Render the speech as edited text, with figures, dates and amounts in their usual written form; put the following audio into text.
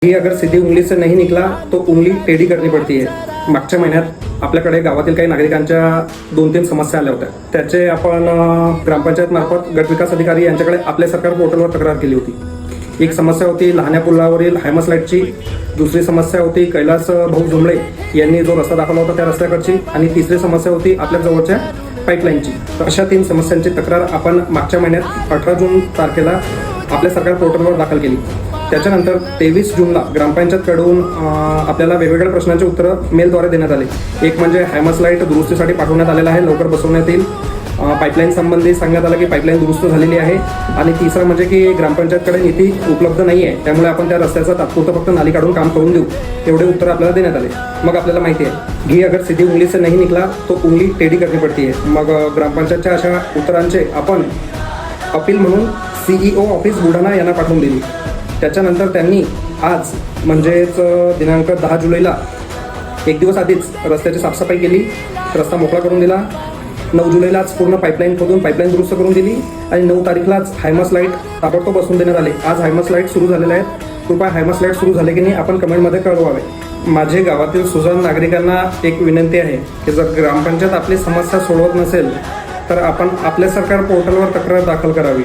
ही अगर सीधी उंगली से नहीं निकला तो उंगली टेढ़ी करनी पडती है। मागच्या महिन्यात आपल्याकडे गावातील काही नागरिकांच्या 2-3 समस्या आल्या होत्या। त्याचे आपण ग्रामपंचायत मार्फत गट विकास अधिकारी यांच्याकडे आपल्या सरकार पोर्टलवर तक्रार केली होती। एक समस्या होती लहान्या पुलावरील हायमस लाईटची, दुसरी समस्या होती कैलास भाऊ जुमळे यांनी जो रस्ता दाखवला होता त्या रस्त्याकडची, आणि तिसरी समस्या होती आपल्या जवळच्या पाईपलाईनची। तर अशा 3 समस्यांची तक्रार आपण मागच्या महिन्यात 18 जून तारखेला आपल्या सरकार पोर्टलवर दाखल केली। त्याच्यानंतर 23 जूनला ग्रामपंचायतकडून आपल्याला वेगवेगळ्या प्रश्नांची उत्तरं मेलद्वारे देण्यात आले। एक म्हणजे हायमस लाईट दुरुस्तीसाठी पाठवण्यात आलेला आहे, लवकर बसवण्यात येईल। पाईपलाईन संबंधी सांगण्यात आलं की पाईपलाईन दुरुस्त झालेली आहे। आणि तिसरं म्हणजे की ग्रामपंचायतकडे निधी उपलब्ध नाही आहे, त्यामुळे आपण त्या रस्त्याचा तात्पुरतं फक्त नाली काढून काम करून देऊ, एवढे उत्तर आपल्याला देण्यात आले। मग आपल्याला माहिती आहे घी अगर सीधी उंगली से नहीं निकला तो उंगली टेढ़ी करनी पडती है। मग ग्रामपंचायतच्या अशा उत्तरांचे आपण अपील म्हणून CEO ऑफिस बुलढाणा यांना पाठवून दिली। त्याच्यानंतर त्यांनी आज म्हणजेच दिनांक 10 जुलैला एक दिवस आधीच रस्त्याची साफसफाई केली, रस्ता मोकळा करून दिला। 9 जुलैलाच पूर्ण पाईपलाईन खोदून पाईपलाईन दुरुस्त करून दिली आणि 9 तारीखलाच हायमस लाईट ताबडतोब बसवून देण्यात आले। आज हायमस लाईट सुरू झालेल्या आहेत। कृपया हायमस लाईट सुरू झाले की नाही आपण कमेंटमध्ये कळवावे। माझे गावातील सुजाण नागरिकांना एक विनंती आहे की जर ग्रामपंचायत आपली समस्या सोडवत नसेल तर आपण आपल्या सरकार पोर्टलवर तक्रार दाखल करावी।